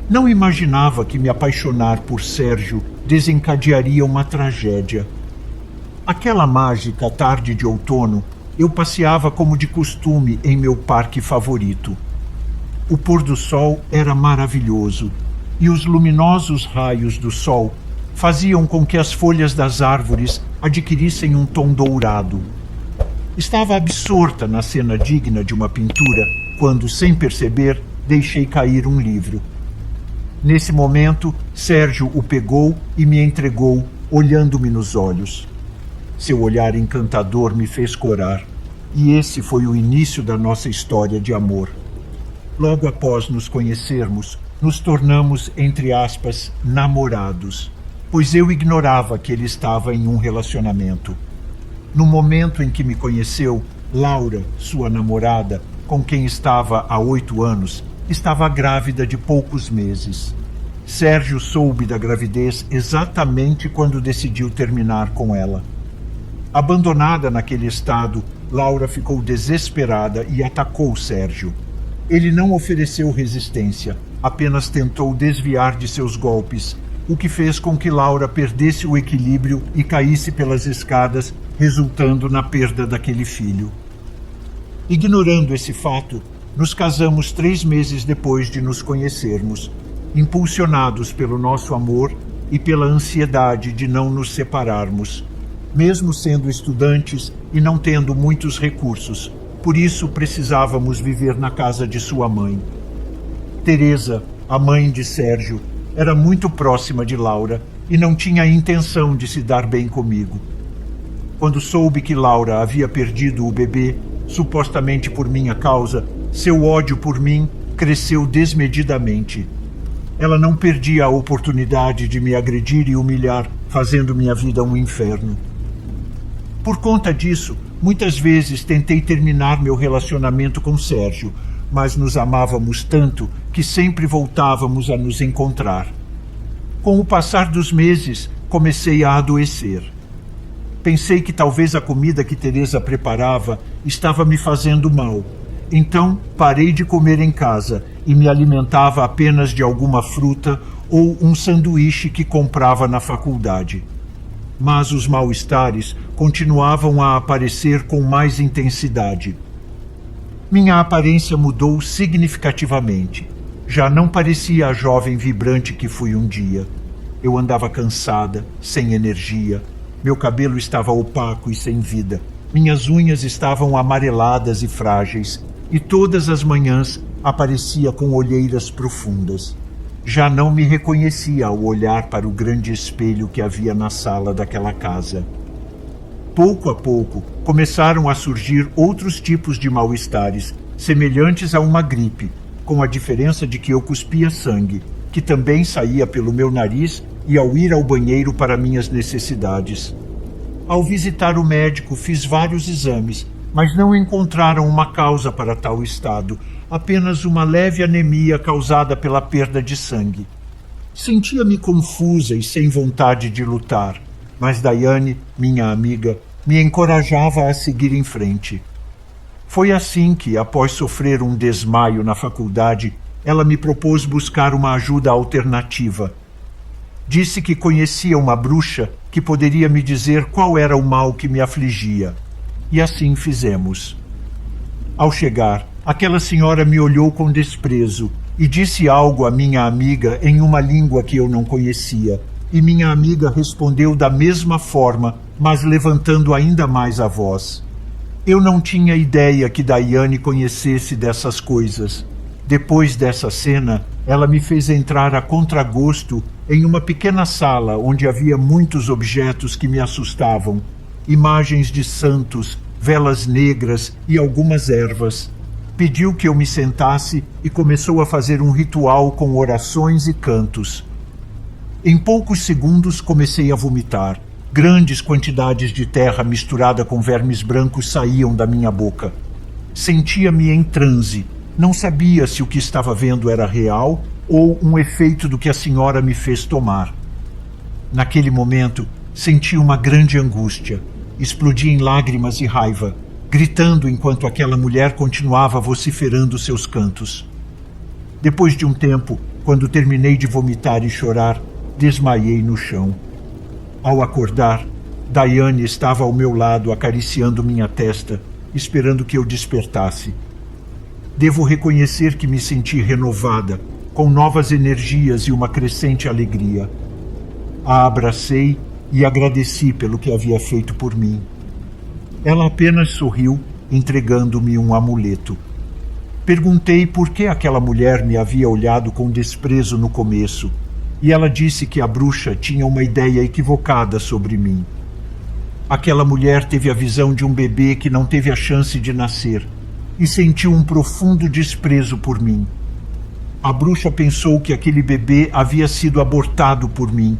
Não imaginava que me apaixonar por Sérgio desencadearia uma tragédia. Aquela mágica tarde de outono, eu passeava como de costume em meu parque favorito. O pôr do sol era maravilhoso e os luminosos raios do sol faziam com que as folhas das árvores adquirissem um tom dourado. Estava absorta na cena digna de uma pintura quando, sem perceber, deixei cair um livro. Nesse momento, Sérgio o pegou e me entregou, olhando-me nos olhos. Seu olhar encantador me fez corar, e esse foi o início da nossa história de amor. Logo após nos conhecermos, nos tornamos, entre aspas, namorados, pois eu ignorava que ele estava em um relacionamento. No momento em que me conheceu, Laura, sua namorada, com quem estava há 8 anos, estava grávida de poucos meses. Sérgio soube da gravidez exatamente quando decidiu terminar com ela. Abandonada naquele estado, Laura ficou desesperada e atacou Sérgio. Ele não ofereceu resistência, apenas tentou desviar de seus golpes, o que fez com que Laura perdesse o equilíbrio e caísse pelas escadas, resultando na perda daquele filho. Ignorando esse fato, nos casamos 3 meses depois de nos conhecermos, impulsionados pelo nosso amor e pela ansiedade de não nos separarmos, mesmo sendo estudantes e não tendo muitos recursos. Por isso precisávamos viver na casa de sua mãe. Teresa, a mãe de Sérgio, era muito próxima de Laura e não tinha intenção de se dar bem comigo. Quando soube que Laura havia perdido o bebê, supostamente por minha causa, seu ódio por mim cresceu desmedidamente. Ela não perdia a oportunidade de me agredir e humilhar, fazendo minha vida um inferno. Por conta disso, muitas vezes tentei terminar meu relacionamento com Sérgio, mas nos amávamos tanto que sempre voltávamos a nos encontrar. Com o passar dos meses, comecei a adoecer. Pensei que talvez a comida que Teresa preparava estava me fazendo mal. Então, parei de comer em casa e me alimentava apenas de alguma fruta ou um sanduíche que comprava na faculdade. Mas os mal-estares continuavam a aparecer com mais intensidade. Minha aparência mudou significativamente. Já não parecia a jovem vibrante que fui um dia. Eu andava cansada, sem energia. Meu cabelo estava opaco e sem vida. Minhas unhas estavam amareladas e frágeis, e todas as manhãs aparecia com olheiras profundas. Já não me reconhecia ao olhar para o grande espelho que havia na sala daquela casa. Pouco a pouco, começaram a surgir outros tipos de mal-estares, semelhantes a uma gripe, com a diferença de que eu cuspia sangue, que também saía pelo meu nariz e ao ir ao banheiro para minhas necessidades. Ao visitar o médico, fiz vários exames, mas não encontraram uma causa para tal estado, apenas uma leve anemia causada pela perda de sangue. Sentia-me confusa e sem vontade de lutar, mas Daiane, minha amiga, me encorajava a seguir em frente. Foi assim que, após sofrer um desmaio na faculdade, ela me propôs buscar uma ajuda alternativa. Disse que conhecia uma bruxa que poderia me dizer qual era o mal que me afligia. E assim fizemos. Ao chegar, aquela senhora me olhou com desprezo e disse algo à minha amiga em uma língua que eu não conhecia. E minha amiga respondeu da mesma forma, mas levantando ainda mais a voz. Eu não tinha ideia que Daiane conhecesse dessas coisas. Depois dessa cena, ela me fez entrar a contragosto em uma pequena sala onde havia muitos objetos que me assustavam. Imagens de santos, velas negras e algumas ervas. Pediu que eu me sentasse e começou a fazer um ritual com orações e cantos. Em poucos segundos comecei a vomitar. Grandes quantidades de terra misturada com vermes brancos saíam da minha boca. Sentia-me em transe. Não sabia se o que estava vendo era real ou um efeito do que a senhora me fez tomar. Naquele momento, senti uma grande angústia. Explodi em lágrimas e raiva, gritando enquanto aquela mulher continuava vociferando seus cantos. Depois de um tempo, Quando terminei de vomitar e chorar, desmaiei no chão. Ao acordar, Daiane estava ao meu lado acariciando minha testa, esperando que eu despertasse. Devo reconhecer que me senti renovada, com novas energias e uma crescente alegria. A abracei e agradeci pelo que havia feito por mim. Ela apenas sorriu, entregando-me um amuleto. Perguntei por que aquela mulher me havia olhado com desprezo no começo, e ela disse que a bruxa tinha uma ideia equivocada sobre mim. Aquela mulher teve a visão de um bebê que não teve a chance de nascer e sentiu um profundo desprezo por mim. A bruxa pensou que aquele bebê havia sido abortado por mim,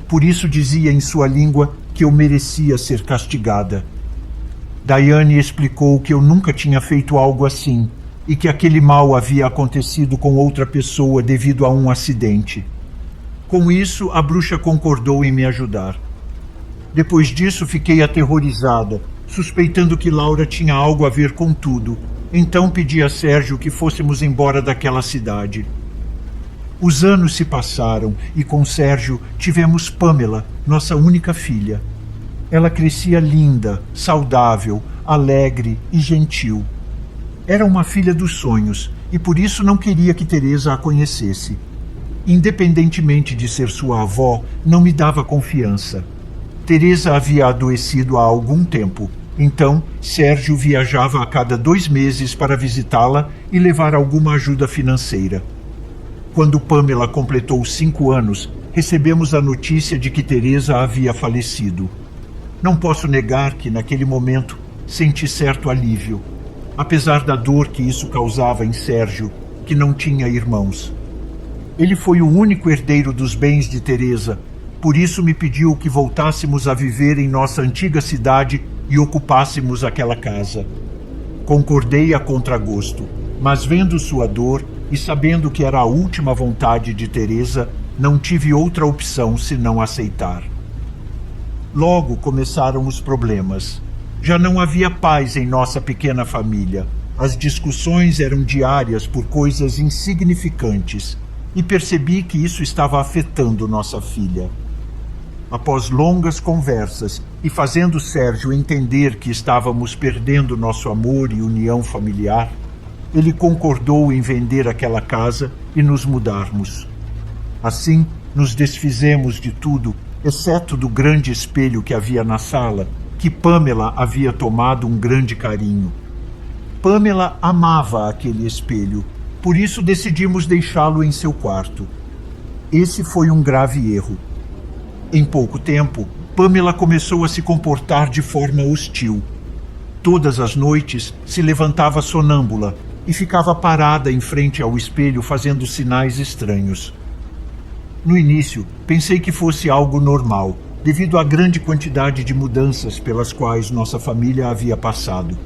por isso dizia em sua língua que eu merecia ser castigada. Daiane explicou que eu nunca tinha feito algo assim e que aquele mal havia acontecido com outra pessoa devido a um acidente. Com isso, a bruxa concordou em me ajudar. Depois disso, fiquei aterrorizada, suspeitando que Laura tinha algo a ver com tudo. Então pedi a Sérgio que fôssemos embora daquela cidade. Os anos se passaram e com Sérgio tivemos Pamela, nossa única filha. Ela crescia linda, saudável, alegre e gentil. Era uma filha dos sonhos e por isso não queria que Teresa a conhecesse. Independentemente de ser sua avó, não me dava confiança. Teresa havia adoecido há algum tempo, então Sérgio viajava a cada 2 meses para visitá-la e levar alguma ajuda financeira. Quando Pamela completou 5 anos, recebemos a notícia de que Teresa havia falecido. Não posso negar que, naquele momento, senti certo alívio, apesar da dor que isso causava em Sérgio, que não tinha irmãos. Ele foi o único herdeiro dos bens de Teresa, por isso me pediu que voltássemos a viver em nossa antiga cidade e ocupássemos aquela casa. Concordei a contragosto, mas vendo sua dor e sabendo que era a última vontade de Teresa, não tive outra opção senão aceitar. Logo começaram os problemas. Já não havia paz em nossa pequena família. As discussões eram diárias por coisas insignificantes e percebi que isso estava afetando nossa filha. Após longas conversas e fazendo Sérgio entender que estávamos perdendo nosso amor e união familiar, ele concordou em vender aquela casa e nos mudarmos. Assim, nos desfizemos de tudo, exceto do grande espelho que havia na sala, que Pamela havia tomado um grande carinho. Pamela amava aquele espelho, por isso decidimos deixá-lo em seu quarto. Esse foi um grave erro. Em pouco tempo, Pamela começou a se comportar de forma hostil. Todas as noites se levantava sonâmbula e ficava parada em frente ao espelho fazendo sinais estranhos. No início, pensei que fosse algo normal, devido à grande quantidade de mudanças pelas quais nossa família havia passado.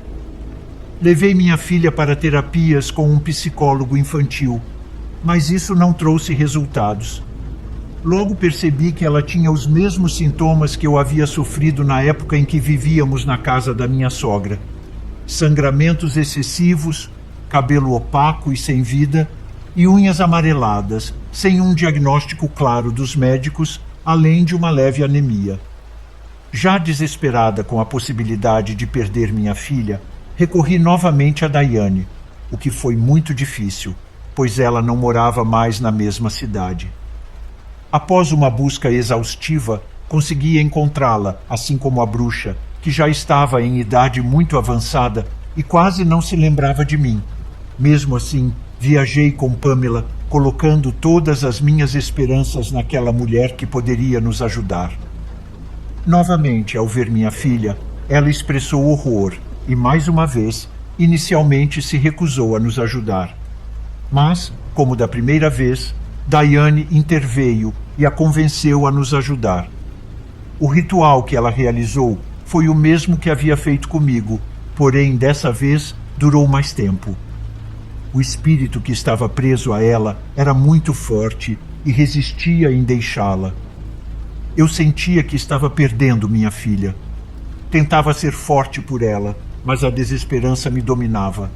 Levei minha filha para terapias com um psicólogo infantil, mas isso não trouxe resultados. Logo percebi que ela tinha os mesmos sintomas que eu havia sofrido na época em que vivíamos na casa da minha sogra. Sangramentos excessivos, cabelo opaco e sem vida, e unhas amareladas, sem um diagnóstico claro dos médicos, além de uma leve anemia. Já desesperada com a possibilidade de perder minha filha, recorri novamente a Daiane, o que foi muito difícil, pois ela não morava mais na mesma cidade. Após uma busca exaustiva, consegui encontrá-la, assim como a bruxa, que já estava em idade muito avançada e quase não se lembrava de mim. Mesmo assim, viajei com Pamela, colocando todas as minhas esperanças naquela mulher que poderia nos ajudar. Novamente, ao ver minha filha, ela expressou horror e, mais uma vez, inicialmente se recusou a nos ajudar. Mas, como da primeira vez, Daiane interveio e a convenceu a nos ajudar. O ritual que ela realizou foi o mesmo que havia feito comigo, porém, dessa vez, durou mais tempo. O espírito que estava preso a ela era muito forte e resistia em deixá-la. Eu sentia que estava perdendo minha filha. Tentava ser forte por ela, mas a desesperança me dominava.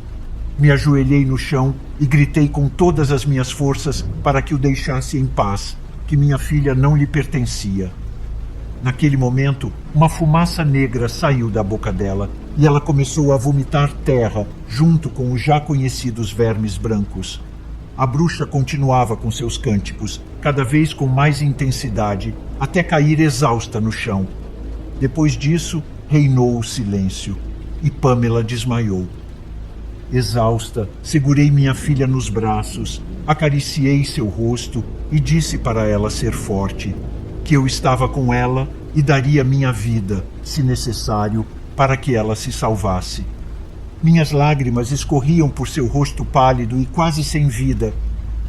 Me ajoelhei no chão e gritei com todas as minhas forças para que o deixasse em paz, que minha filha não lhe pertencia. Naquele momento, uma fumaça negra saiu da boca dela e ela começou a vomitar terra junto com os já conhecidos vermes brancos. A bruxa continuava com seus cânticos, cada vez com mais intensidade, até cair exausta no chão. Depois disso, reinou o silêncio e Pamela desmaiou. Exausta, segurei minha filha nos braços, acariciei seu rosto e disse para ela ser forte, que eu estava com ela e daria minha vida, se necessário, para que ela se salvasse. Minhas lágrimas escorriam por seu rosto pálido e quase sem vida,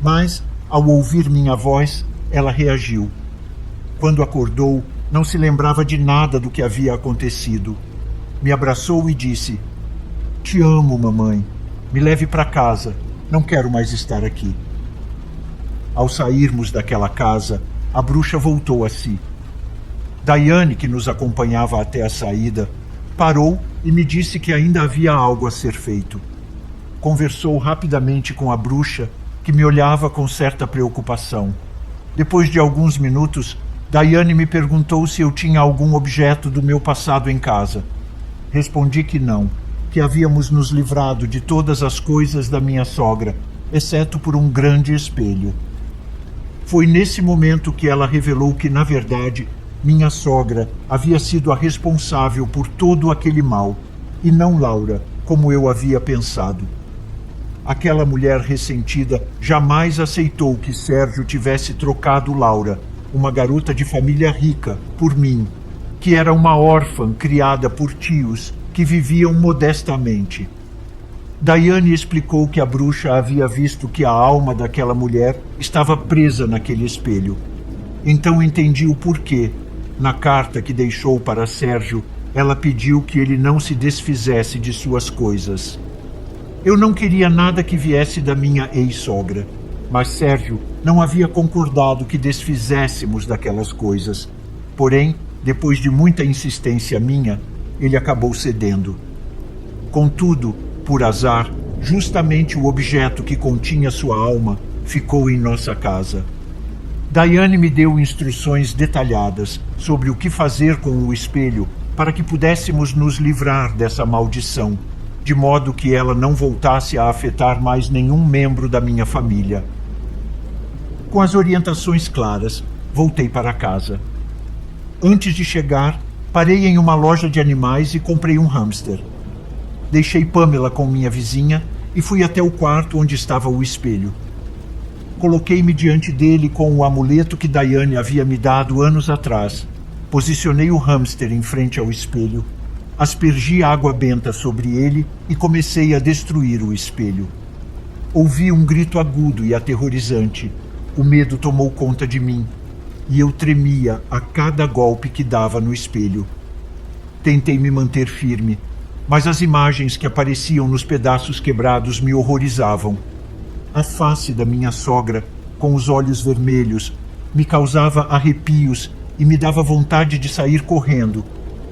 mas, ao ouvir minha voz, ela reagiu. Quando acordou, não se lembrava de nada do que havia acontecido. Me abraçou e disse: "Te amo, mamãe. Me leve para casa. Não quero mais estar aqui." Ao sairmos daquela casa, a bruxa voltou a si. Daiane, que nos acompanhava até a saída, parou e me disse que ainda havia algo a ser feito. Conversou rapidamente com a bruxa, que me olhava com certa preocupação. Depois de alguns minutos, Daiane me perguntou se eu tinha algum objeto do meu passado em casa. Respondi que não, que havíamos nos livrado de todas as coisas da minha sogra, exceto por um grande espelho. Foi nesse momento que ela revelou que, na verdade, minha sogra havia sido a responsável por todo aquele mal, e não Laura, como eu havia pensado. Aquela mulher ressentida jamais aceitou que Sérgio tivesse trocado Laura, uma garota de família rica, por mim, que era uma órfã criada por tios que viviam modestamente. Daiane explicou que a bruxa havia visto que a alma daquela mulher estava presa naquele espelho. Então entendi o porquê. Na carta que deixou para Sérgio, ela pediu que ele não se desfizesse de suas coisas. Eu não queria nada que viesse da minha ex-sogra, mas Sérgio não havia concordado que desfizéssemos daquelas coisas. Porém, depois de muita insistência minha, ele acabou cedendo. Contudo, por azar, justamente o objeto que continha sua alma ficou em nossa casa. Daiane me deu instruções detalhadas sobre o que fazer com o espelho para que pudéssemos nos livrar dessa maldição, de modo que ela não voltasse a afetar mais nenhum membro da minha família. Com as orientações claras, voltei para casa. Antes de chegar, parei em uma loja de animais e comprei um hamster. Deixei Pamela com minha vizinha e fui até o quarto onde estava o espelho. Coloquei-me diante dele com o amuleto que Daiane havia me dado anos atrás. Posicionei o hamster em frente ao espelho, aspergi água benta sobre ele e comecei a destruir o espelho. Ouvi um grito agudo e aterrorizante. O medo tomou conta de mim e eu tremia a cada golpe que dava no espelho. Tentei me manter firme, mas as imagens que apareciam nos pedaços quebrados me horrorizavam. A face da minha sogra, com os olhos vermelhos, me causava arrepios e me dava vontade de sair correndo,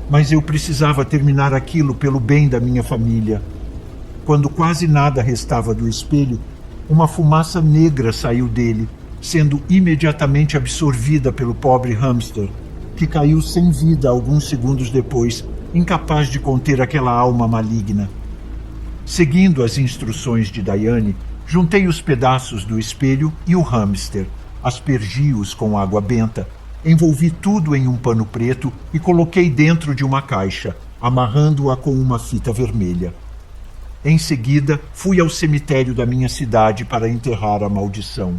mas eu precisava terminar aquilo pelo bem da minha família. Quando quase nada restava do espelho, uma fumaça negra saiu dele, sendo imediatamente absorvida pelo pobre hamster, que caiu sem vida alguns segundos depois, incapaz de conter aquela alma maligna. Seguindo as instruções de Daiane, juntei os pedaços do espelho e o hamster, aspergi-os com água benta, envolvi tudo em um pano preto e coloquei dentro de uma caixa, amarrando-a com uma fita vermelha. Em seguida, fui ao cemitério da minha cidade para enterrar a maldição.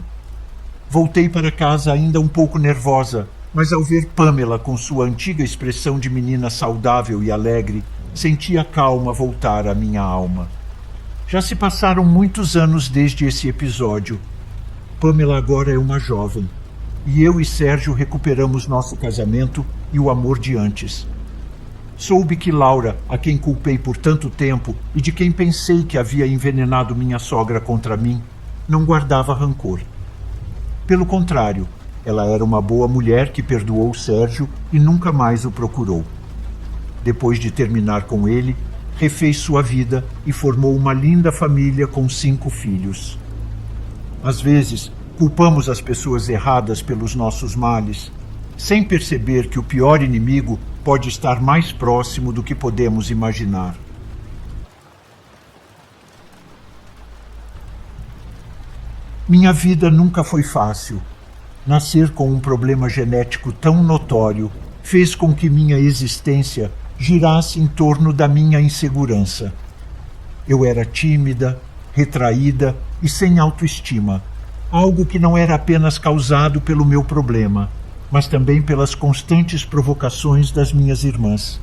Voltei para casa ainda um pouco nervosa, mas ao ver Pamela com sua antiga expressão de menina saudável e alegre, senti a calma voltar à minha alma. Já se passaram muitos anos desde esse episódio. Pamela agora é uma jovem, e eu e Sérgio recuperamos nosso casamento e o amor de antes. Soube que Laura, a quem culpei por tanto tempo e de quem pensei que havia envenenado minha sogra contra mim, não guardava rancor. Pelo contrário, ela era uma boa mulher que perdoou Sérgio e nunca mais o procurou. Depois de terminar com ele, refez sua vida e formou uma linda família com 5 filhos. Às vezes, culpamos as pessoas erradas pelos nossos males, sem perceber que o pior inimigo pode estar mais próximo do que podemos imaginar. Minha vida nunca foi fácil. Nascer com um problema genético tão notório fez com que minha existência girasse em torno da minha insegurança. Eu era tímida, retraída e sem autoestima, algo que não era apenas causado pelo meu problema, mas também pelas constantes provocações das minhas irmãs.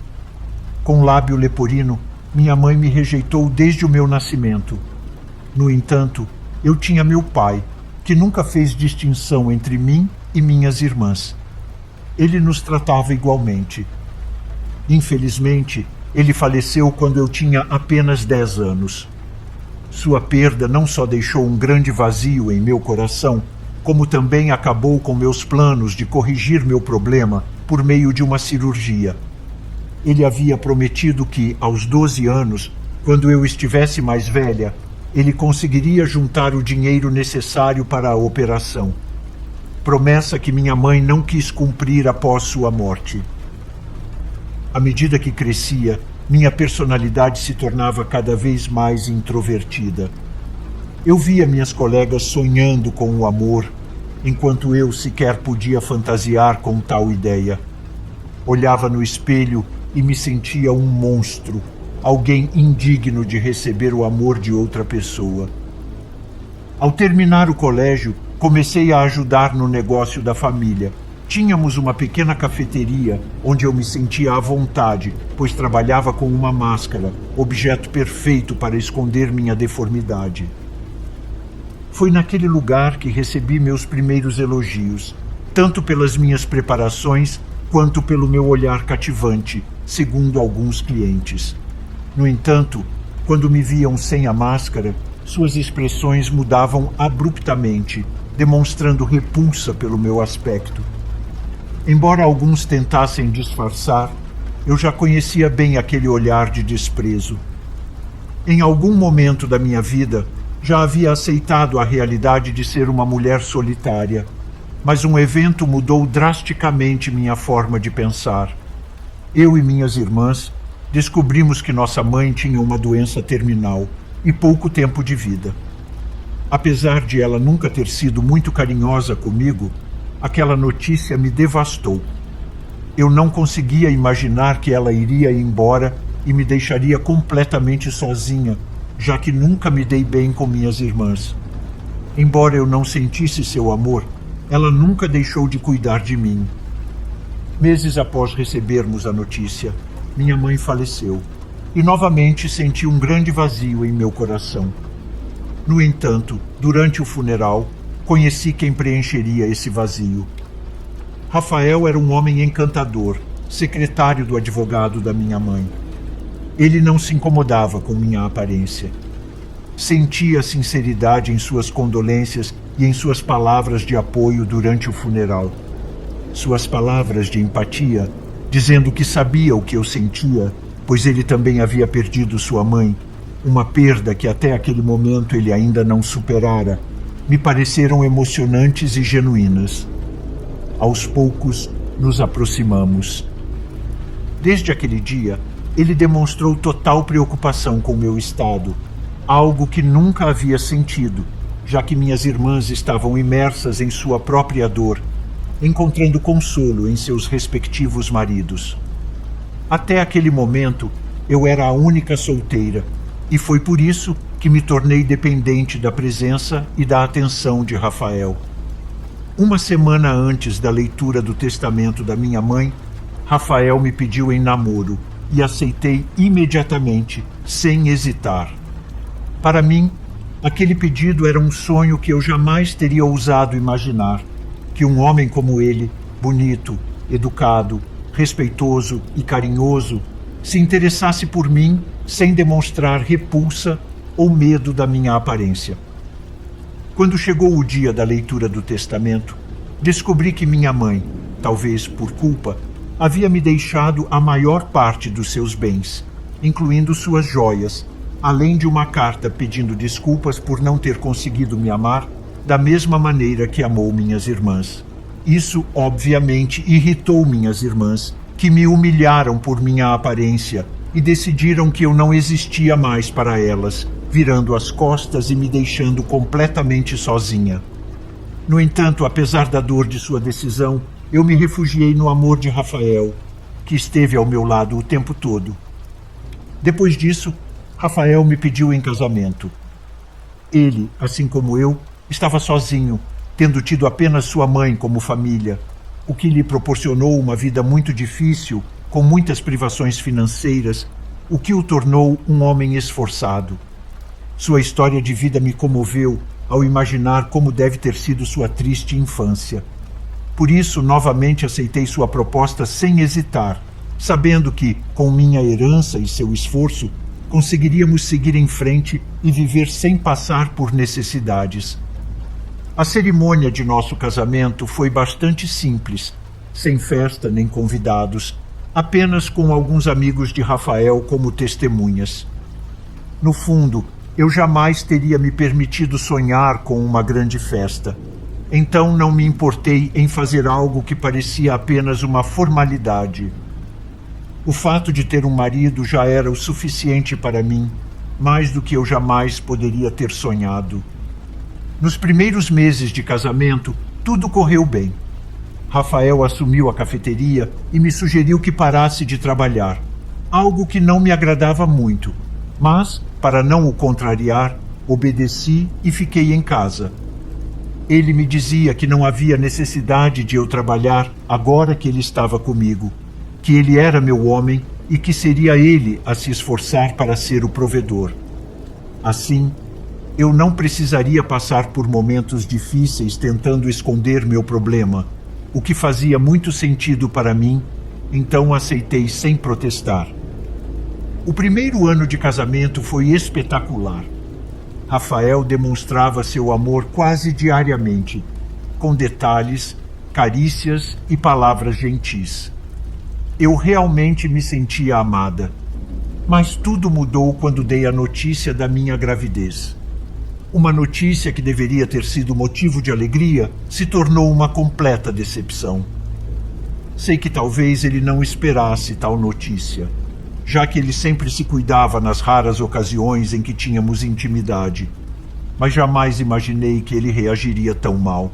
Com lábio leporino, minha mãe me rejeitou desde o meu nascimento. No entanto, eu tinha meu pai, que nunca fez distinção entre mim e minhas irmãs. Ele nos tratava igualmente. Infelizmente, ele faleceu quando eu tinha apenas 10 anos. Sua perda não só deixou um grande vazio em meu coração, como também acabou com meus planos de corrigir meu problema por meio de uma cirurgia. Ele havia prometido que, aos 12 anos, quando eu estivesse mais velha, ele conseguiria juntar o dinheiro necessário para a operação. Promessa que minha mãe não quis cumprir após sua morte. À medida que crescia, minha personalidade se tornava cada vez mais introvertida. Eu via minhas colegas sonhando com o amor, enquanto eu sequer podia fantasiar com tal ideia. Olhava no espelho e me sentia um monstro, alguém indigno de receber o amor de outra pessoa. Ao terminar o colégio, comecei a ajudar no negócio da família. Tínhamos uma pequena cafeteria onde eu me sentia à vontade, pois trabalhava com uma máscara, objeto perfeito para esconder minha deformidade. Foi naquele lugar que recebi meus primeiros elogios, tanto pelas minhas preparações quanto pelo meu olhar cativante, segundo alguns clientes. No entanto, quando me viam sem a máscara, suas expressões mudavam abruptamente, demonstrando repulsa pelo meu aspecto. Embora alguns tentassem disfarçar, eu já conhecia bem aquele olhar de desprezo. Em algum momento da minha vida, já havia aceitado a realidade de ser uma mulher solitária, mas um evento mudou drasticamente minha forma de pensar. Eu e minhas irmãs descobrimos que nossa mãe tinha uma doença terminal e pouco tempo de vida. Apesar de ela nunca ter sido muito carinhosa comigo, aquela notícia me devastou. Eu não conseguia imaginar que ela iria embora e me deixaria completamente sozinha, já que nunca me dei bem com minhas irmãs. Embora eu não sentisse seu amor, ela nunca deixou de cuidar de mim. Meses após recebermos a notícia, minha mãe faleceu e novamente senti um grande vazio em meu coração. No entanto, durante o funeral, conheci quem preencheria esse vazio. Rafael era um homem encantador, secretário do advogado da minha mãe. Ele não se incomodava com minha aparência. Sentia sinceridade em suas condolências e em suas palavras de apoio durante o funeral. Suas palavras de empatia, dizendo que sabia o que eu sentia, pois ele também havia perdido sua mãe, uma perda que até aquele momento ele ainda não superara, me pareceram emocionantes e genuínas. Aos poucos, nos aproximamos. Desde aquele dia, ele demonstrou total preocupação com meu estado, algo que nunca havia sentido, já que minhas irmãs estavam imersas em sua própria dor, encontrando consolo em seus respectivos maridos. Até aquele momento, eu era a única solteira, e foi por isso que me tornei dependente da presença e da atenção de Rafael. Uma semana antes da leitura do testamento da minha mãe, Rafael me pediu em namoro e aceitei imediatamente, sem hesitar. Para mim, aquele pedido era um sonho que eu jamais teria ousado imaginar, que um homem como ele, bonito, educado, respeitoso e carinhoso, se interessasse por mim sem demonstrar repulsa ou medo da minha aparência. Quando chegou o dia da leitura do testamento, descobri que minha mãe, talvez por culpa, havia me deixado a maior parte dos seus bens, incluindo suas joias, além de uma carta pedindo desculpas por não ter conseguido me amar da mesma maneira que amou minhas irmãs. Isso, obviamente, irritou minhas irmãs, que me humilharam por minha aparência e decidiram que eu não existia mais para elas, virando as costas e me deixando completamente sozinha. No entanto, apesar da dor de sua decisão, eu me refugiei no amor de Rafael, que esteve ao meu lado o tempo todo. Depois disso, Rafael me pediu em casamento. Ele, assim como eu, estava sozinho, tendo tido apenas sua mãe como família, o que lhe proporcionou uma vida muito difícil, com muitas privações financeiras, o que o tornou um homem esforçado. Sua história de vida me comoveu ao imaginar como deve ter sido sua triste infância. Por isso, novamente aceitei sua proposta sem hesitar, sabendo que, com minha herança e seu esforço, conseguiríamos seguir em frente e viver sem passar por necessidades. A cerimônia de nosso casamento foi bastante simples, sem festa nem convidados, apenas com alguns amigos de Rafael como testemunhas. No fundo, eu jamais teria me permitido sonhar com uma grande festa. Então não me importei em fazer algo que parecia apenas uma formalidade. O fato de ter um marido já era o suficiente para mim, mais do que eu jamais poderia ter sonhado. Nos primeiros meses de casamento, tudo correu bem. Rafael assumiu a cafeteria e me sugeriu que parasse de trabalhar, algo que não me agradava muito, mas, para não o contrariar, obedeci e fiquei em casa. Ele me dizia que não havia necessidade de eu trabalhar agora que ele estava comigo, que ele era meu homem e que seria ele a se esforçar para ser o provedor. Assim, eu não precisaria passar por momentos difíceis tentando esconder meu problema, o que fazia muito sentido para mim, então aceitei sem protestar. O primeiro ano de casamento foi espetacular. Rafael demonstrava seu amor quase diariamente, com detalhes, carícias e palavras gentis. Eu realmente me sentia amada. Mas tudo mudou quando dei a notícia da minha gravidez. Uma notícia que deveria ter sido motivo de alegria se tornou uma completa decepção. Sei que talvez ele não esperasse tal notícia, já que ele sempre se cuidava nas raras ocasiões em que tínhamos intimidade, mas jamais imaginei que ele reagiria tão mal.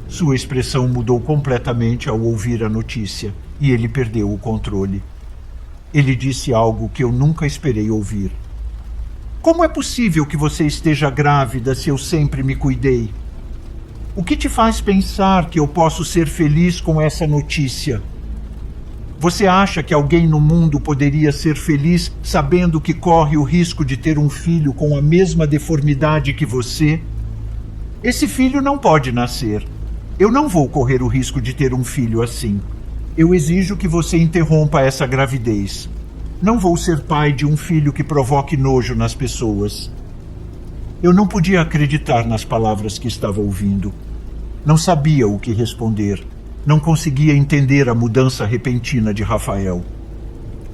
Sua expressão mudou completamente ao ouvir a notícia e ele perdeu o controle. Ele disse algo que eu nunca esperei ouvir. Como é possível que você esteja grávida se eu sempre me cuidei? O que te faz pensar que eu posso ser feliz com essa notícia? Você acha que alguém no mundo poderia ser feliz sabendo que corre o risco de ter um filho com a mesma deformidade que você? Esse filho não pode nascer. Eu não vou correr o risco de ter um filho assim. Eu exijo que você interrompa essa gravidez. Não vou ser pai de um filho que provoque nojo nas pessoas. Eu não podia acreditar nas palavras que estava ouvindo. Não sabia o que responder. Não conseguia entender a mudança repentina de Rafael.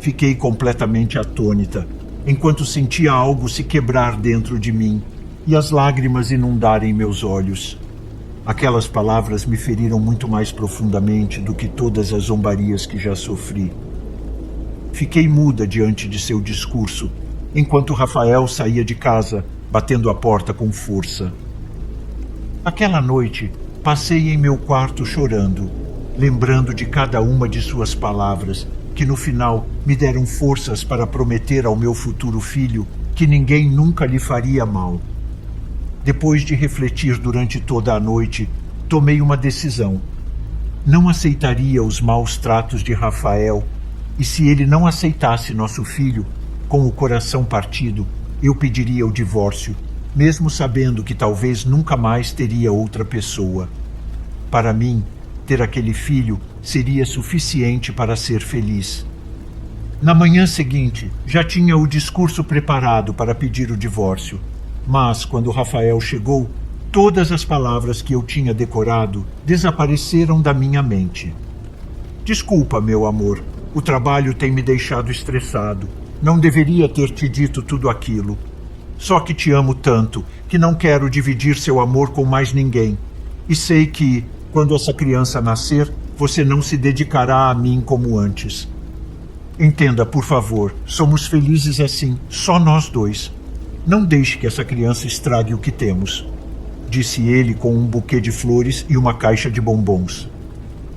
Fiquei completamente atônita, enquanto sentia algo se quebrar dentro de mim e as lágrimas inundarem meus olhos. Aquelas palavras me feriram muito mais profundamente do que todas as zombarias que já sofri. Fiquei muda diante de seu discurso, enquanto Rafael saía de casa, batendo a porta com força. Aquela noite, passei em meu quarto chorando, lembrando de cada uma de suas palavras, que no final me deram forças para prometer ao meu futuro filho que ninguém nunca lhe faria mal. Depois de refletir durante toda a noite, tomei uma decisão. Não aceitaria os maus tratos de Rafael, e se ele não aceitasse nosso filho, com o coração partido, eu pediria o divórcio, mesmo sabendo que talvez nunca mais teria outra pessoa. Para mim, ter aquele filho seria suficiente para ser feliz. Na manhã seguinte, já tinha o discurso preparado para pedir o divórcio, mas quando Rafael chegou, todas as palavras que eu tinha decorado desapareceram da minha mente. Desculpa, meu amor, o trabalho tem me deixado estressado, Não deveria ter te dito tudo aquilo. Só que te amo tanto que não quero dividir seu amor com mais ninguém. E sei que, quando essa criança nascer, você não se dedicará a mim como antes. Entenda, por favor, somos felizes assim, só nós dois. Não deixe que essa criança estrague o que temos, disse ele com um buquê de flores e uma caixa de bombons.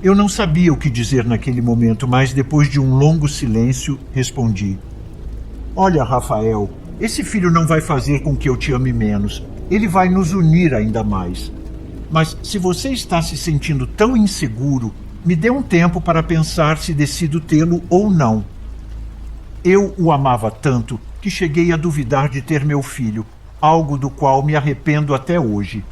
Eu não sabia o que dizer naquele momento, mas depois de um longo silêncio, respondi. Olha, Rafael, esse filho não vai fazer com que eu te ame menos. Ele vai nos unir ainda mais. Mas se você está se sentindo tão inseguro, me dê um tempo para pensar se decido tê-lo ou não. Eu o amava tanto que cheguei a duvidar de ter meu filho, algo do qual me arrependo até hoje.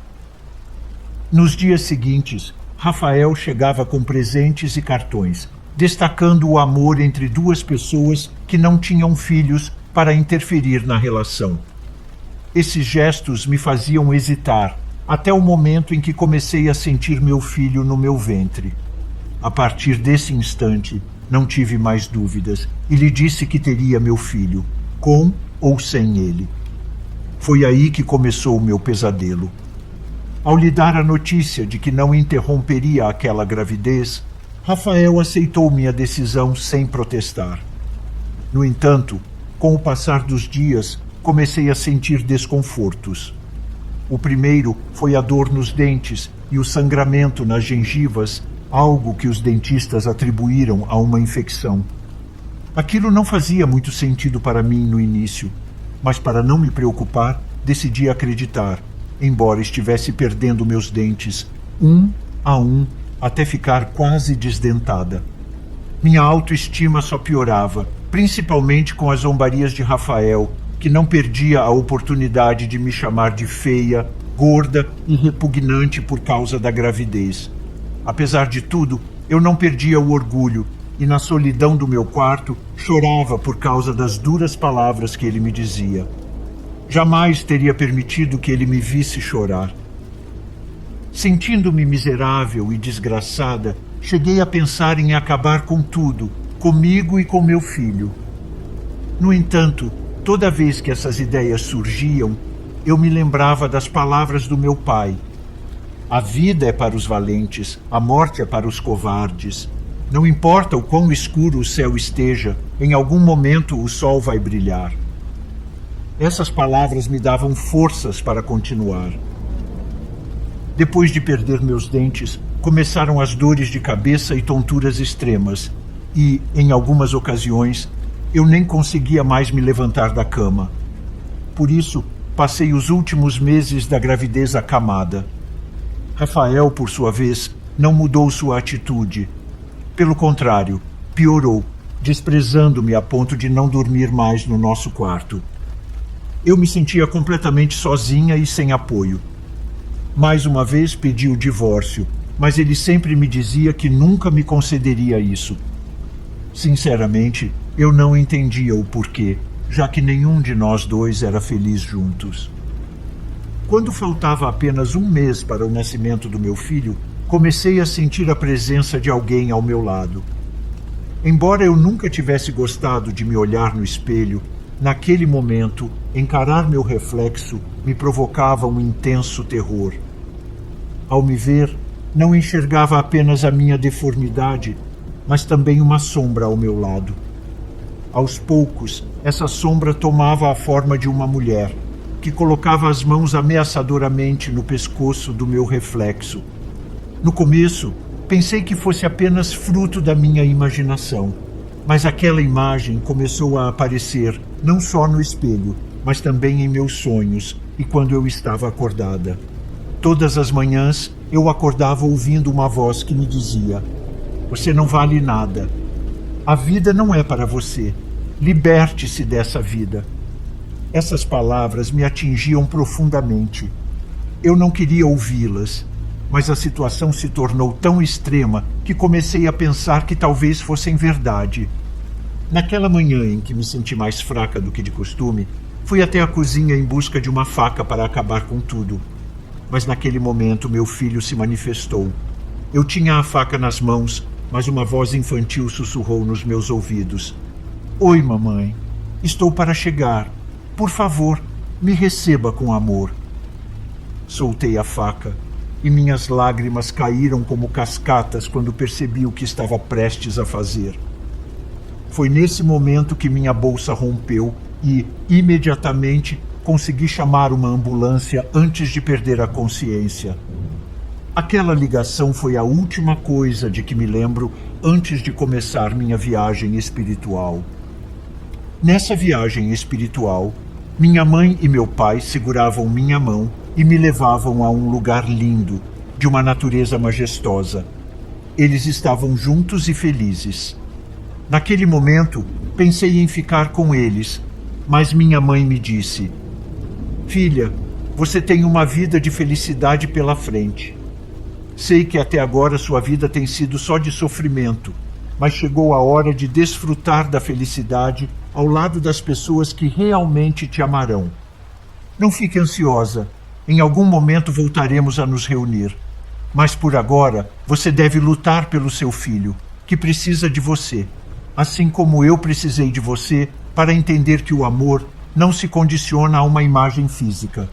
Nos dias seguintes, Rafael chegava com presentes e cartões, destacando o amor entre duas pessoas que não tinham filhos para interferir na relação. Esses gestos me faziam hesitar, até o momento em que comecei a sentir meu filho no meu ventre. A partir desse instante, não tive mais dúvidas e lhe disse que teria meu filho, com ou sem ele. Foi aí que começou o meu pesadelo. Ao lhe dar a notícia de que não interromperia aquela gravidez, Rafael aceitou minha decisão sem protestar. No entanto, com o passar dos dias, comecei a sentir desconfortos. O primeiro foi a dor nos dentes e o sangramento nas gengivas, algo que os dentistas atribuíram a uma infecção. Aquilo não fazia muito sentido para mim no início, mas para não me preocupar, decidi acreditar, embora estivesse perdendo meus dentes, um a um, até ficar quase desdentada. Minha autoestima só piorava, principalmente com as zombarias de Rafael, que não perdia a oportunidade de me chamar de feia, gorda e repugnante por causa da gravidez. Apesar de tudo, eu não perdia o orgulho e, na solidão do meu quarto, chorava por causa das duras palavras que ele me dizia. Jamais teria permitido que ele me visse chorar. Sentindo-me miserável e desgraçada, cheguei a pensar em acabar com tudo, comigo e com meu filho. No entanto, toda vez que essas ideias surgiam, eu me lembrava das palavras do meu pai. A vida é para os valentes, a morte é para os covardes. Não importa o quão escuro o céu esteja, em algum momento o sol vai brilhar. Essas palavras me davam forças para continuar. Depois de perder meus dentes, começaram as dores de cabeça e tonturas extremas, e, em algumas ocasiões, eu nem conseguia mais me levantar da cama. Por isso, passei os últimos meses da gravidez acamada. Rafael, por sua vez, não mudou sua atitude. Pelo contrário, piorou, desprezando-me a ponto de não dormir mais no nosso quarto. Eu me sentia completamente sozinha e sem apoio. Mais uma vez pedi o divórcio, mas ele sempre me dizia que nunca me concederia isso. Sinceramente, eu não entendia o porquê, já que nenhum de nós dois era feliz juntos. Quando faltava apenas um mês para o nascimento do meu filho, comecei a sentir a presença de alguém ao meu lado. Embora eu nunca tivesse gostado de me olhar no espelho, naquele momento, encarar meu reflexo me provocava um intenso terror. Ao me ver, não enxergava apenas a minha deformidade, mas também uma sombra ao meu lado. Aos poucos, essa sombra tomava a forma de uma mulher, que colocava as mãos ameaçadoramente no pescoço do meu reflexo. No começo, pensei que fosse apenas fruto da minha imaginação, mas aquela imagem começou a aparecer não só no espelho, mas também em meus sonhos e quando eu estava acordada. Todas as manhãs, eu acordava ouvindo uma voz que me dizia: "Você não vale nada. A vida não é para você. Liberte-se dessa vida." Essas palavras me atingiam profundamente. Eu não queria ouvi-las, mas a situação se tornou tão extrema que comecei a pensar que talvez fossem verdade. Naquela manhã em que me senti mais fraca do que de costume, fui até a cozinha em busca de uma faca para acabar com tudo. Mas naquele momento meu filho se manifestou. Eu tinha a faca nas mãos, mas uma voz infantil sussurrou nos meus ouvidos: "Oi, mamãe." Estou para chegar. Por favor, me receba com amor. Soltei a faca e minhas lágrimas caíram como cascatas quando percebi o que estava prestes a fazer. Foi nesse momento que minha bolsa rompeu e, imediatamente, consegui chamar uma ambulância antes de perder a consciência. Aquela ligação foi a última coisa de que me lembro antes de começar minha viagem espiritual. Nessa viagem espiritual, minha mãe e meu pai seguravam minha mão e me levavam a um lugar lindo, de uma natureza majestosa. Eles estavam juntos e felizes. Naquele momento, pensei em ficar com eles, mas minha mãe me disse: "Filha, você tem uma vida de felicidade pela frente. Sei que até agora sua vida tem sido só de sofrimento, mas chegou a hora de desfrutar da felicidade ao lado das pessoas que realmente te amarão. Não fique ansiosa, em algum momento voltaremos a nos reunir. Mas por agora, você deve lutar pelo seu filho, que precisa de você, assim como eu precisei de você para entender que o amor não se condiciona a uma imagem física."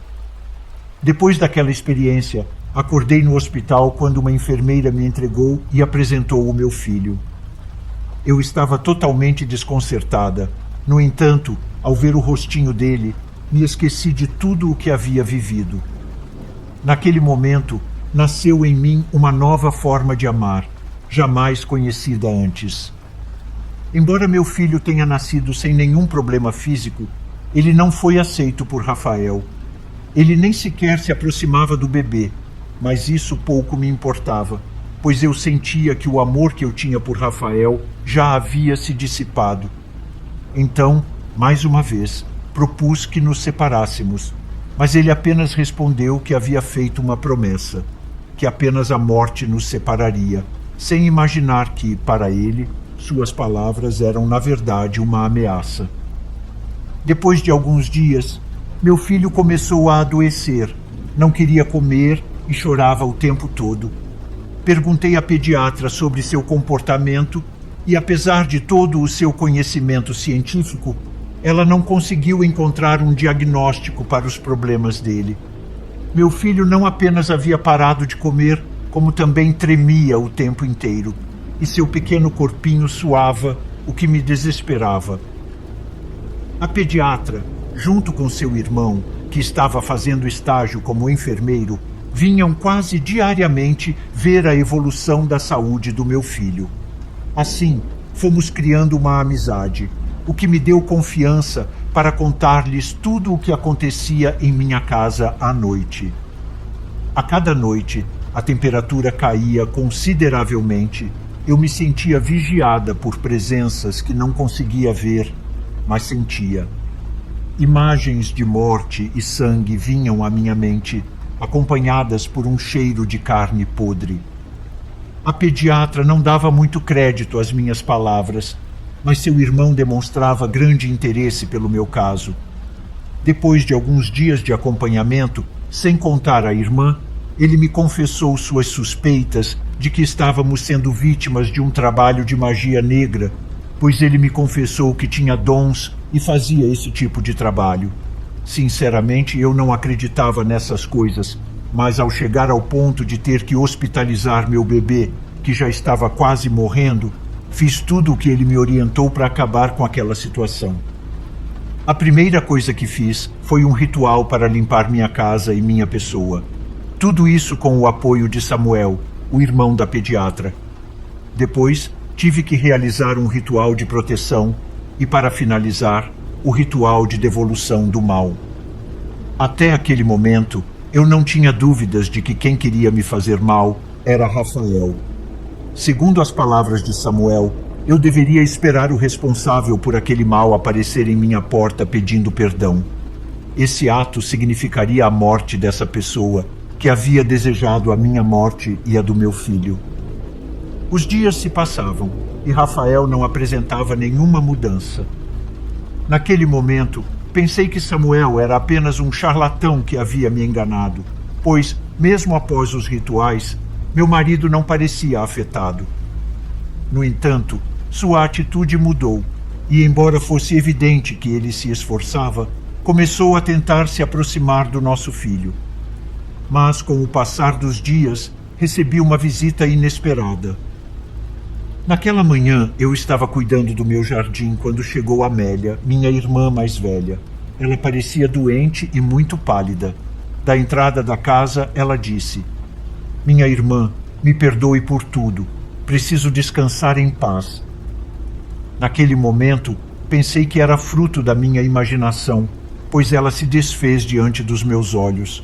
Depois daquela experiência, acordei no hospital quando uma enfermeira me entregou e apresentou o meu filho. Eu estava totalmente desconcertada. No entanto, ao ver o rostinho dele, me esqueci de tudo o que havia vivido. Naquele momento, nasceu em mim uma nova forma de amar, jamais conhecida antes. Embora meu filho tenha nascido sem nenhum problema físico, ele não foi aceito por Rafael. Ele nem sequer se aproximava do bebê, mas isso pouco me importava, pois eu sentia que o amor que eu tinha por Rafael já havia se dissipado. Então, mais uma vez, propus que nos separássemos, mas ele apenas respondeu que havia feito uma promessa, que apenas a morte nos separaria, sem imaginar que, para ele, suas palavras eram na verdade uma ameaça. Depois de alguns dias, meu filho começou a adoecer, não queria comer e chorava o tempo todo. Perguntei à pediatra sobre seu comportamento e, apesar de todo o seu conhecimento científico, ela não conseguiu encontrar um diagnóstico para os problemas dele. Meu filho não apenas havia parado de comer, como também tremia o tempo inteiro, e seu pequeno corpinho suava, o que me desesperava. A pediatra, junto com seu irmão, que estava fazendo estágio como enfermeiro, vinham quase diariamente ver a evolução da saúde do meu filho. Assim, fomos criando uma amizade, o que me deu confiança para contar-lhes tudo o que acontecia em minha casa à noite. A cada noite, a temperatura caía consideravelmente. Eu me sentia vigiada por presenças que não conseguia ver, mas sentia. Imagens de morte e sangue vinham à minha mente, acompanhadas por um cheiro de carne podre. A pediatra não dava muito crédito às minhas palavras, mas seu irmão demonstrava grande interesse pelo meu caso. Depois de alguns dias de acompanhamento, sem contar a irmã, ele me confessou suas suspeitas de que estávamos sendo vítimas de um trabalho de magia negra, pois ele me confessou que tinha dons e fazia esse tipo de trabalho. Sinceramente, eu não acreditava nessas coisas, mas ao chegar ao ponto de ter que hospitalizar meu bebê, que já estava quase morrendo, fiz tudo o que ele me orientou para acabar com aquela situação. A primeira coisa que fiz foi um ritual para limpar minha casa e minha pessoa. Tudo isso com o apoio de Samuel, o irmão da pediatra. Depois, tive que realizar um ritual de proteção e, para finalizar, o ritual de devolução do mal. Até aquele momento, eu não tinha dúvidas de que quem queria me fazer mal era Rafael. Segundo as palavras de Samuel, eu deveria esperar o responsável por aquele mal aparecer em minha porta pedindo perdão. Esse ato significaria a morte dessa pessoa que havia desejado a minha morte e a do meu filho. Os dias se passavam e Rafael não apresentava nenhuma mudança. Naquele momento, pensei que Samuel era apenas um charlatão que havia me enganado, pois, mesmo após os rituais, meu marido não parecia afetado. No entanto, sua atitude mudou e, embora fosse evidente que ele se esforçava, começou a tentar se aproximar do nosso filho. Mas, com o passar dos dias, recebi uma visita inesperada. Naquela manhã, eu estava cuidando do meu jardim quando chegou Amélia, minha irmã mais velha. Ela parecia doente e muito pálida. Da entrada da casa, ela disse: "Minha irmã, me perdoe por tudo. Preciso descansar em paz." Naquele momento, pensei que era fruto da minha imaginação, pois ela se desfez diante dos meus olhos.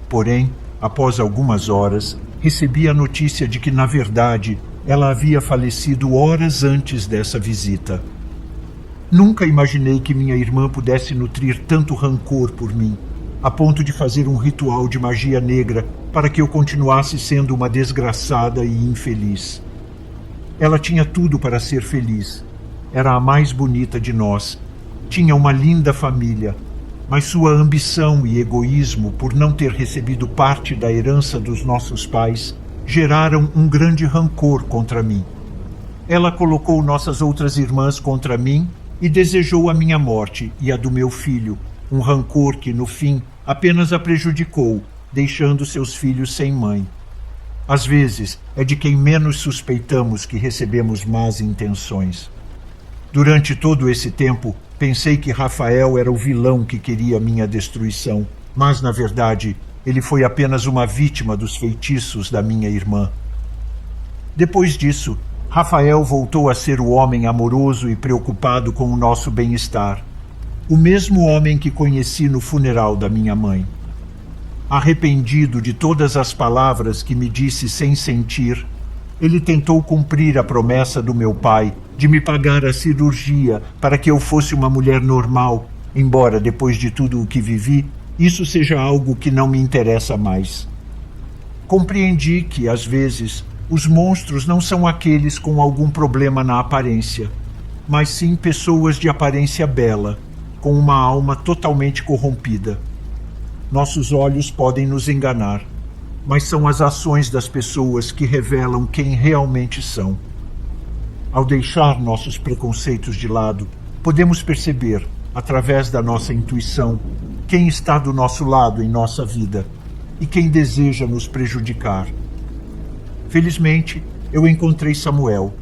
Porém, após algumas horas, recebi a notícia de que, na verdade, ela havia falecido horas antes dessa visita. Nunca imaginei que minha irmã pudesse nutrir tanto rancor por mim, a ponto de fazer um ritual de magia negra para que eu continuasse sendo uma desgraçada e infeliz. Ela tinha tudo para ser feliz. Era a mais bonita de nós. Tinha uma linda família, mas sua ambição e egoísmo por não ter recebido parte da herança dos nossos pais geraram um grande rancor contra mim. Ela colocou nossas outras irmãs contra mim e desejou a minha morte e a do meu filho, um rancor que, no fim, apenas a prejudicou, deixando seus filhos sem mãe. Às vezes, é de quem menos suspeitamos que recebemos más intenções. Durante todo esse tempo, pensei que Rafael era o vilão que queria minha destruição, mas, na verdade, ele foi apenas uma vítima dos feitiços da minha irmã. Depois disso, Rafael voltou a ser o homem amoroso e preocupado com o nosso bem-estar. O mesmo homem que conheci no funeral da minha mãe. Arrependido de todas as palavras que me disse sem sentir, ele tentou cumprir a promessa do meu pai de me pagar a cirurgia para que eu fosse uma mulher normal, embora, depois de tudo o que vivi, isso seja algo que não me interessa mais. Compreendi que, às vezes, os monstros não são aqueles com algum problema na aparência, mas sim pessoas de aparência bela, com uma alma totalmente corrompida. Nossos olhos podem nos enganar, mas são as ações das pessoas que revelam quem realmente são. Ao deixar nossos preconceitos de lado, podemos perceber, através da nossa intuição, quem está do nosso lado em nossa vida e quem deseja nos prejudicar. Felizmente, eu encontrei Samuel,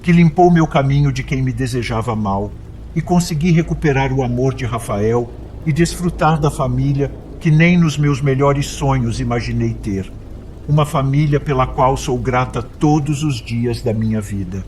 que limpou meu caminho de quem me desejava mal, e consegui recuperar o amor de Rafael e desfrutar da família que nem nos meus melhores sonhos imaginei ter. Uma família pela qual sou grata todos os dias da minha vida.